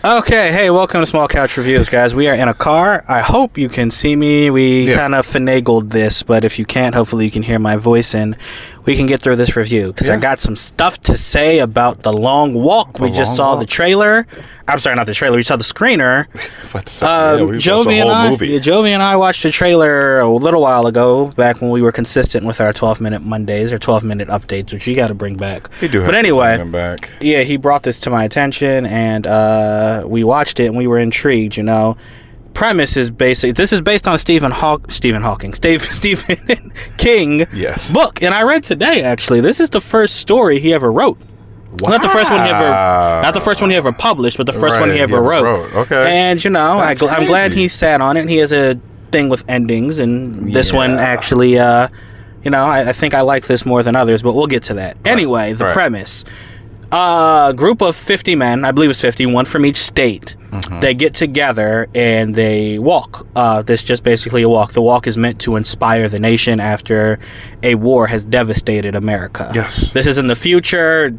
Okay, hey, welcome to Small Couch Reviews, guys. We are in a car. I hope you can see me. We kind of finagled this, but if you can't, hopefully you can hear my voice and we can get through this review. Because I got some stuff to say about The Long Walk. We just saw the trailer. I'm sorry, not the trailer. We saw the screener. Jovi and I watched the trailer a little while ago, back when we were consistent with our 12-minute Mondays or 12-minute updates, which you got to bring back. But anyway, yeah, he brought this to my attention, and we watched it, and we were intrigued. You know, premise is this is based on Stephen King book, and I read today actually. This is the first story he ever wrote. Wow. Not the first one he ever published, but the first one he ever wrote. Okay. And you know, I'm glad he sat on it. And he has a thing with endings, and this one actually, you know, I think I like this more than others, but we'll get to that. Anyway, the premise. A group of 50 men, I believe it's 50, one from each state. They get together and they walk. This just basically a walk. The walk is meant to inspire the nation after a war has devastated America. Yes. This is in the future.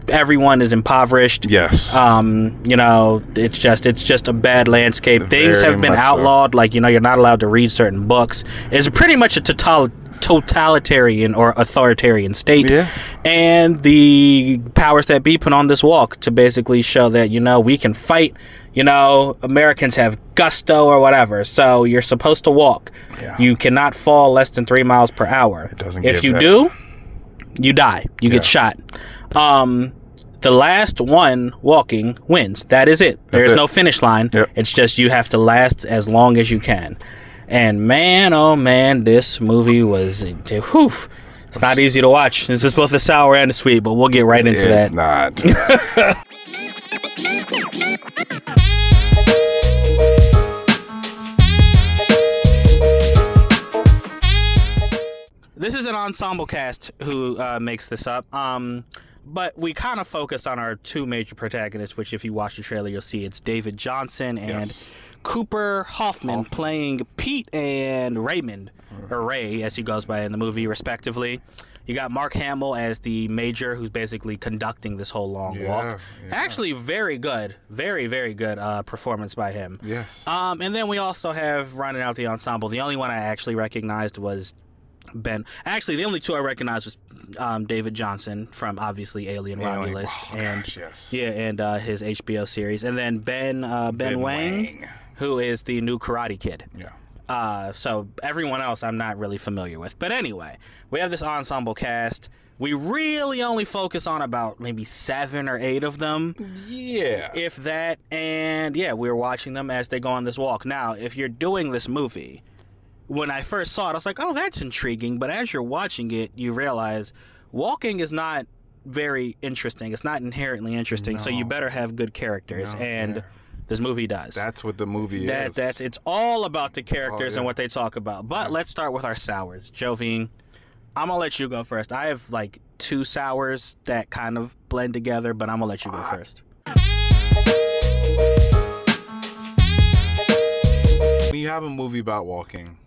Everyone is impoverished. Yes. You know, it's just a bad landscape. Things have been outlawed. Like, you know, you're not allowed to read certain books. It's pretty much a totalitarian or authoritarian state. Yeah. And the powers that be put on this walk to basically show that, you know, we can fight. You know, Americans have gusto or whatever, so you're supposed to walk. Yeah. You cannot fall less than 3 miles per hour. It doesn't. If you do, you die. You get shot. The last one walking wins. That is it. There's no finish line. Yep. It's just you have to last as long as you can. And man, oh man, this movie was, it's not easy to watch. This is both the sour and the sweet, but we'll get right into that. It's not. This is an ensemble cast who makes this up. But we kind of focus on our two major protagonists, which if you watch the trailer, you'll see it's David Johnson and Cooper Hoffman playing Pete and Raymond, or Ray, as he goes by in the movie, respectively. You got Mark Hamill as the major, who's basically conducting this whole long walk. Yeah. Actually, very good. Very, very good performance by him. Yes. And then we also have, rounding out the ensemble, the only one I actually recognized was Ben. Actually, the only two I recognized was David Johnson from obviously Alien Romulus, and his HBO series, and then Ben Wang, who is the new Karate Kid. Yeah. So everyone else I'm not really familiar with, but anyway, we have this ensemble cast. We really only focus on about maybe 7 or 8 of them. Yeah. If that, and we're watching them as they go on this walk. Now, if you're doing this movie, when I first saw it, I was like, oh, that's intriguing. But as you're watching it, you realize walking is not very interesting. It's not inherently interesting. So you better have good characters. This movie does. That's what the movie is. It's all about the characters and what they talk about. But let's start with our sours. Jovine, I'm going to let you go first. I have like 2 sours that kind of blend together, but I'm going to let you go first. When you have a movie about walking,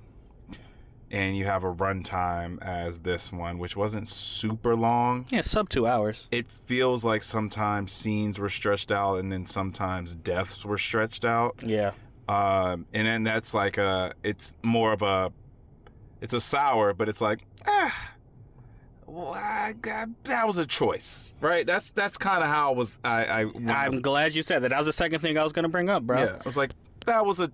and you have a runtime as this one, which wasn't super long. Yeah, sub 2 hours. It feels like sometimes scenes were stretched out, and then sometimes deaths were stretched out. Yeah. And then that's like it's more of it's a sour, but it's like, that was a choice, right? That's kind of how it was. I'm glad you said that. That was the second thing I was going to bring up, bro. Yeah, I was like, that was a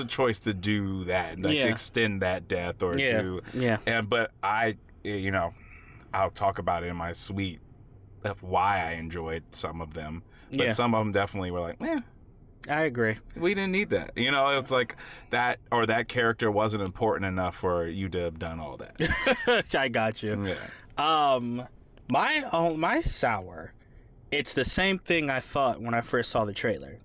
choice to do that, like extend that death or do. Yeah. But I'll talk about it in my suite of why I enjoyed some of them. But some of them definitely were like, I agree. We didn't need that. You know, it's like that, or that character wasn't important enough for you to have done all that. I got you. Yeah. My sour, it's the same thing I thought when I first saw the trailer.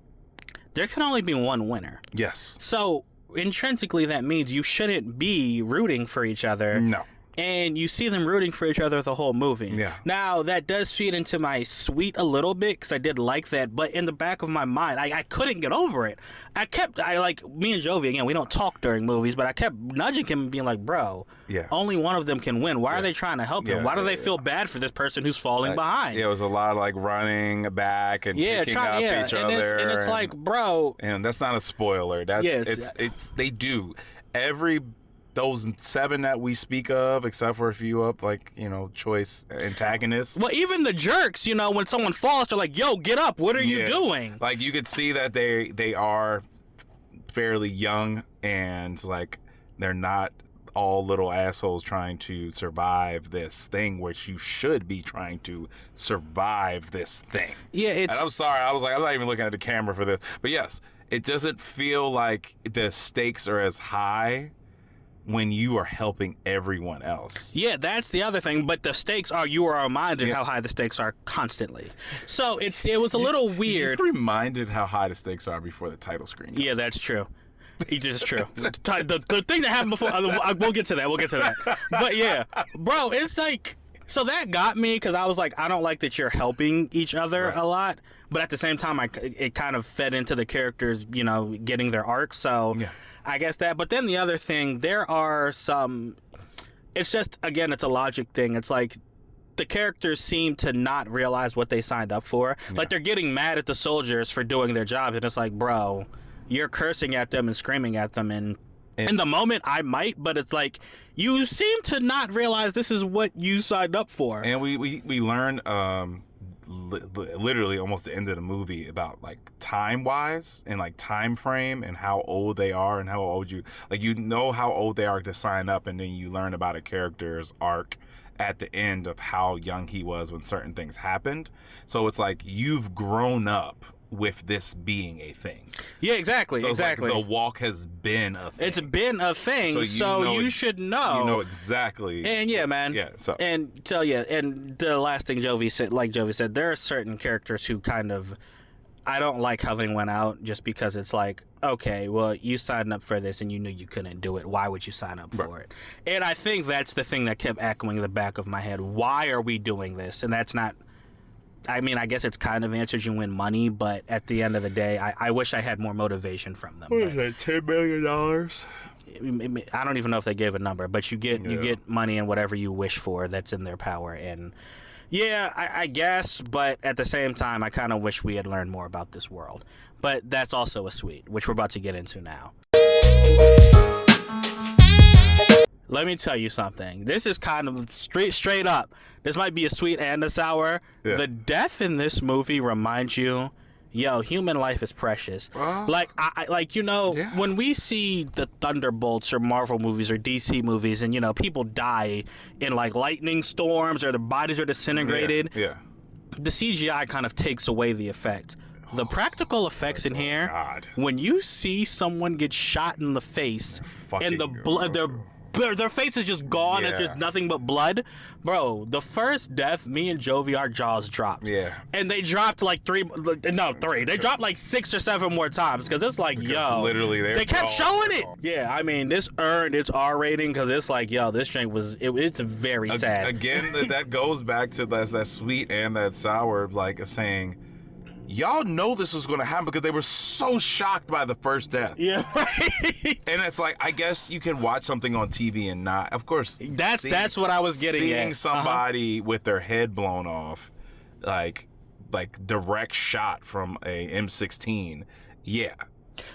There can only be one winner. Yes. So intrinsically, that means you shouldn't be rooting for each other. No. and you see them rooting for each other the whole movie. Yeah. Now, that does feed into my suite a little bit, because I did like that, but in the back of my mind, I couldn't get over it. Me and Jovi, again, we don't talk during movies, but I kept nudging him and being like, bro, only one of them can win. Why are they trying to help him? Why do they feel bad for this person who's falling behind? Yeah, it was a lot of like running back and picking up each other. And it's like, bro. And that's not a spoiler. It's they do. Those 7 that we speak of, except for a few up, like, choice antagonists. Well, even the jerks, when someone falls, they're like, yo, get up. What are you doing? Like, you could see that they are fairly young, and, like, they're not all little assholes trying to survive this thing, which you should be trying to survive this thing. Yeah, And I'm sorry. I was like, I'm not even looking at the camera for this. But, yes, it doesn't feel like the stakes are as high when you are helping everyone else. Yeah, that's the other thing. But the stakes are, you are reminded how high the stakes are constantly. So it was a little weird. You're reminded how high the stakes are before the title screen. Yeah, that's true. It is true. The thing that happened before, we'll get to that. But yeah, bro, it's like, so that got me, because I was like, I don't like that you're helping each other a lot. But at the same time, it kind of fed into the characters, getting their arc. So I guess that. But then the other thing, there are some, it's just, again, it's a logic thing. It's like the characters seem to not realize what they signed up for. Like, they're getting mad at the soldiers for doing their jobs. And it's like, bro, you're cursing at them and screaming at them. And in the moment, I might, but it's like, you seem to not realize this is what you signed up for. And we learned literally almost the end of the movie about, like, time-wise and, like, time frame and how old they are and how old how old they are to sign up, and then you learn about a character's arc at the end of how young he was when certain things happened. So it's like, you've grown up with this being a thing. Yeah, exactly. So exactly. Like, the walk has been a thing. It's been a thing, so you should know. You know exactly. And yeah, man. Yeah. So. And the last thing Jovi said, there are certain characters who kind of, I don't like how they went out, just because it's like, okay, well, you signed up for this and you knew you couldn't do it. Why would you sign up for it? And I think that's the thing that kept echoing in the back of my head. Why are we doing this? And that's not, I mean, I guess it's kind of answered you win money, but at the end of the day, I wish I had more motivation from them. What is that, $10 million? I don't even know if they gave a number, but you get money and whatever you wish for that's in their power. And yeah, I guess, but at the same time, I kind of wish we had learned more about this world. But that's also a suite, which we're about to get into now. Let me tell you something. This is kind of straight up. This might be a sweet and a sour. Yeah. The death in this movie reminds you, human life is precious. When we see the Thunderbolts or Marvel movies or DC movies, and people die in like lightning storms or their bodies are disintegrated. Yeah. The CGI kind of takes away the effect. The practical effects in here, when you see someone get shot in the face and the blood, their face is just gone and there's nothing but blood. Bro, the first death, me and Jovi, our jaws dropped. Yeah. And they dropped like three. They dropped like 6 or 7 more times, because it's like, literally they kept showing it. Yeah, I mean, this earned its R rating, because it's like, this drink it's very sad. Again, that goes back to that sweet and that sour, like saying, y'all know this was going to happen, because they were so shocked by the first death. Yeah, right. And it's like, I guess you can watch something on TV and not, of course. That's what I was getting at. Seeing somebody with their head blown off, like direct shot from a M16, yeah.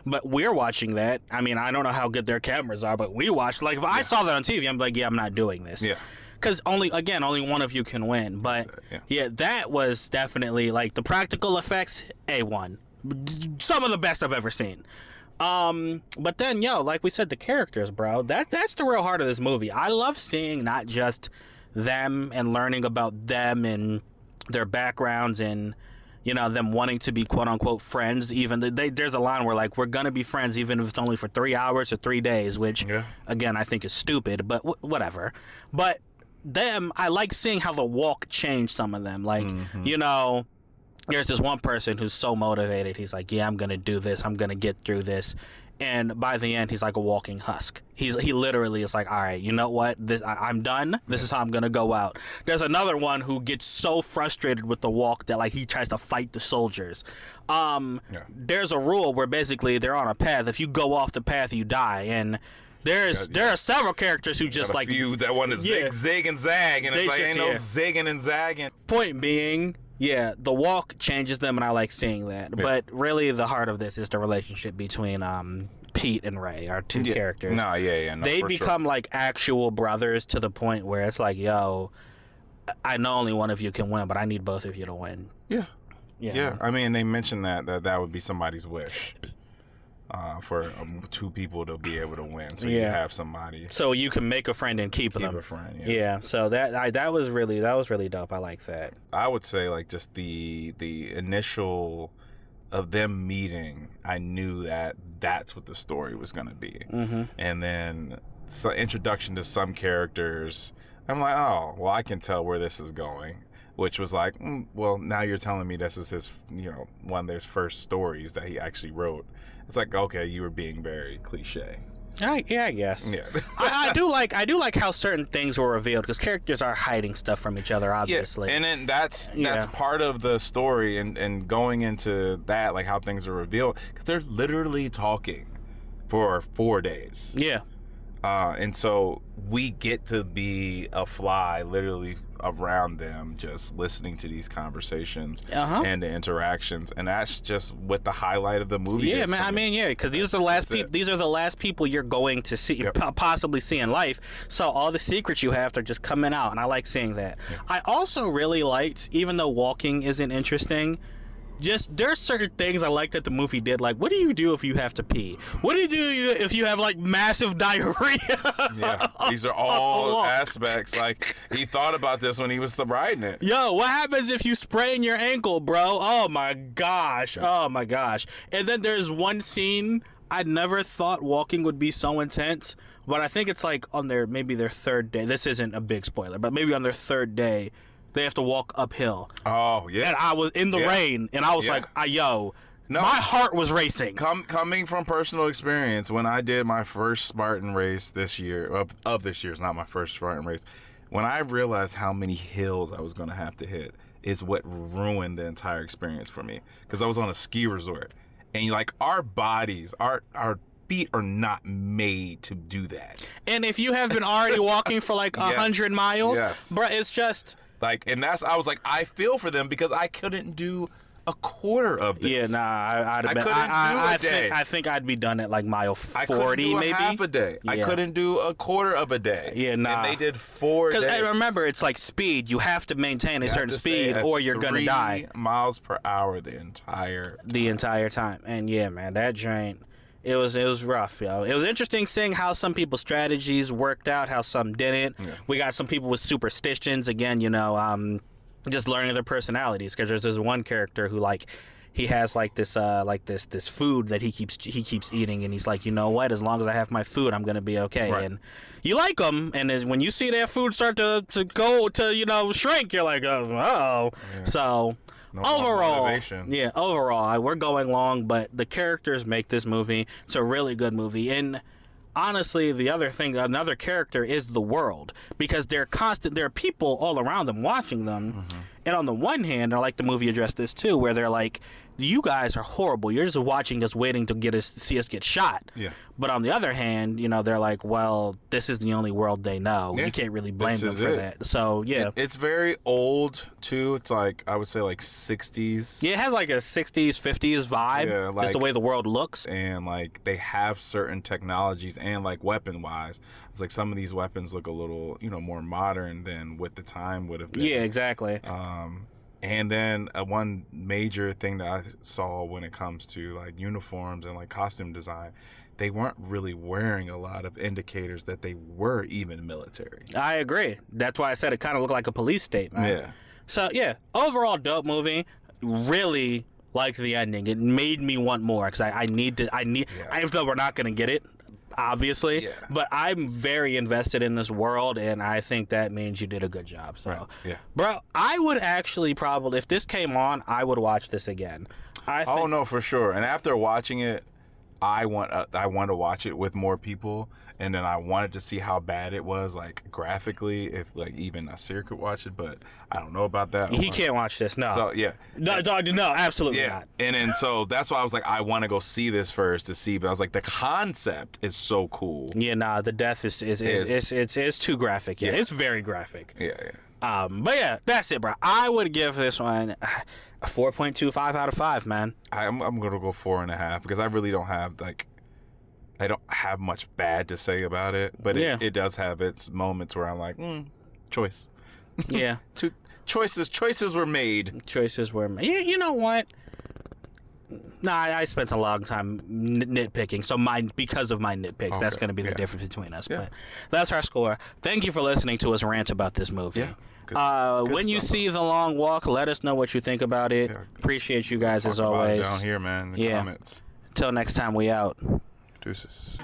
But we're watching that. I mean, I don't know how good their cameras are, but we watched. Like, if I saw that on TV, I'm like, I'm not doing this. Yeah. Because only one of you can win. But that was definitely, like, the practical effects, A1. Some of the best I've ever seen. But then, like we said, the characters, bro. That's the real heart of this movie. I love seeing not just them and learning about them and their backgrounds and, them wanting to be quote-unquote friends. Even there's a line where, like, we're going to be friends even if it's only for 3 hours or 3 days, which, again, I think is stupid, but whatever. But them, I like seeing how the walk changed some of them. Like, there's this one person who's so motivated. He's like, I'm going to do this. I'm going to get through this. And by the end, he's like a walking husk. He literally is like, all right, you know what? I'm done. This is how I'm gonna go out. There's another one who gets so frustrated with the walk that like he tries to fight the soldiers. There's a rule where basically they're on a path. If you go off the path, you die. And there are several characters who just like that want to zig and zag, and it's like ain't no zigging and zagging. Point being. Yeah, the walk changes them, and I like seeing that. Yeah. But really, the heart of this is the relationship between Pete and Ray, our two characters. No, they become like actual brothers to the point where it's like, yo, I know only one of you can win, but I need both of you to win. Yeah. I mean, they mentioned that would be somebody's wish. For two people to be able to win, so you have somebody, so you can make a friend and keep them. A friend, So that was really dope. I like that. I would say like just the initial of them meeting, I knew that's what the story was going to be, and then introduction to some characters. I'm like, oh, well, I can tell where this is going. Which was like, well, now you're telling me this is his, one of his first stories that he actually wrote. It's like, okay, you were being very cliche. I guess. Yeah. I do like how certain things were revealed because characters are hiding stuff from each other, obviously. Yeah, and then that's part of the story, and going into that, like how things are revealed, because they're literally talking for 4 days. Yeah. And so we get to be a fly literally around them, just listening to these conversations and the interactions, and that's just what the highlight of the movie is. Man, I mean, because these are the last people. These are the last people you're going to see, possibly see in life. So all the secrets you have are just coming out, and I like seeing that. Yeah. I also really liked, even though walking isn't interesting, just there are certain things I like that the movie did. Like, what do you do if you have to pee? What do you do if you have like massive diarrhea? These are all aspects. Like, he thought about this when he was writing it. Yo, what happens if you sprain your ankle, bro? Oh my gosh. And then there's one scene I never thought walking would be so intense, but I think it's like on their third day. This isn't a big spoiler, but maybe on their third day. They have to walk uphill. Oh, yeah. And I was in the rain, and I was like, my heart was racing. Coming from personal experience, when I did my first Spartan race this year, of this year, it's not my first Spartan race, when I realized how many hills I was going to have to hit is what ruined the entire experience for me. Because I was on a ski resort. And like our bodies, our feet are not made to do that. And if you have been already walking for like 100 miles, bro, it's just... Like, and I was like, I feel for them because I couldn't do a quarter of this. Yeah, nah, I'd have been. I think I'd be done at like mile 40, I couldn't do maybe half a day. Yeah. I couldn't do a quarter of a day. Yeah, nah. And they did 4 days. Because remember, it's like speed. You have to maintain a certain speed, or you're gonna die. 3 miles per hour the entire time. And yeah, man, that joint. It was rough, yo. It was interesting seeing how some people's strategies worked out, how some didn't. Yeah. We got some people with superstitions, again, just learning their personalities. Because there's this one character who, like, he has like this food that he keeps eating, and he's like, you know what? As long as I have my food, I'm gonna be okay. Right. And you like them, and when you see their food start to go to shrink, you're like, oh. Yeah. So. Overall, we're going long, but the characters make this movie. It's a really good movie. And honestly, another character is the world, because there are people all around them watching them. Mm-hmm. And on the one hand, I like the movie addressed this too, where they're like, you guys are horrible. You're just watching us, waiting to see us get shot. Yeah. But on the other hand, they're like, well, this is the only world they know. Yeah. You can't really blame them for that. So, yeah. It's very old, too. It's like, I would say, like 60s. Yeah, it has like a 60s, 50s vibe. Yeah, like, just the way the world looks. And, like, they have certain technologies, and, like, weapon-wise, it's like some of these weapons look a little, more modern than what the time would have been. Yeah, exactly. And then one major thing that I saw when it comes to like uniforms and like costume design, they weren't really wearing a lot of indicators that they were even military. I agree. That's why I said it kind of looked like a police state, man. Yeah. So yeah, overall dope movie. Really liked the ending. It made me want more because I though we're not gonna get it, obviously, but I'm very invested in this world, and I think that means you did a good job. So, right. Yeah, bro, I would actually probably, if this came on, I would watch this again. No, for sure. And after watching it, I want to watch it with more people, and then I wanted to see how bad it was, like graphically, if like even Nasir could watch it, but I don't know about that. He can't watch this. No. So yeah. No, dog. No, absolutely not. And then so that's why I was like, I want to go see this first to see. But I was like, the concept is so cool. Yeah, nah. The death is too graphic. Yeah, it's very graphic. Yeah. But yeah, that's it, bro. I would give this one a 4.25 out of 5, man. I'm gonna go 4.5 because I really don't have I don't have much bad to say about it, but it does have its moments where I'm like, choice. Yeah. Choices were made. Choices were made. You know what? Nah, I spent a long time nitpicking, so because of my nitpicks, that's going to be the difference between us. Yeah. But that's our score. Thank you for listening to us rant about this movie. Yeah. When you see The Long Walk, let us know what you think about it. Yeah. Appreciate you guys as always. Down here, man. In the comments. Till next time, we out. Deuces.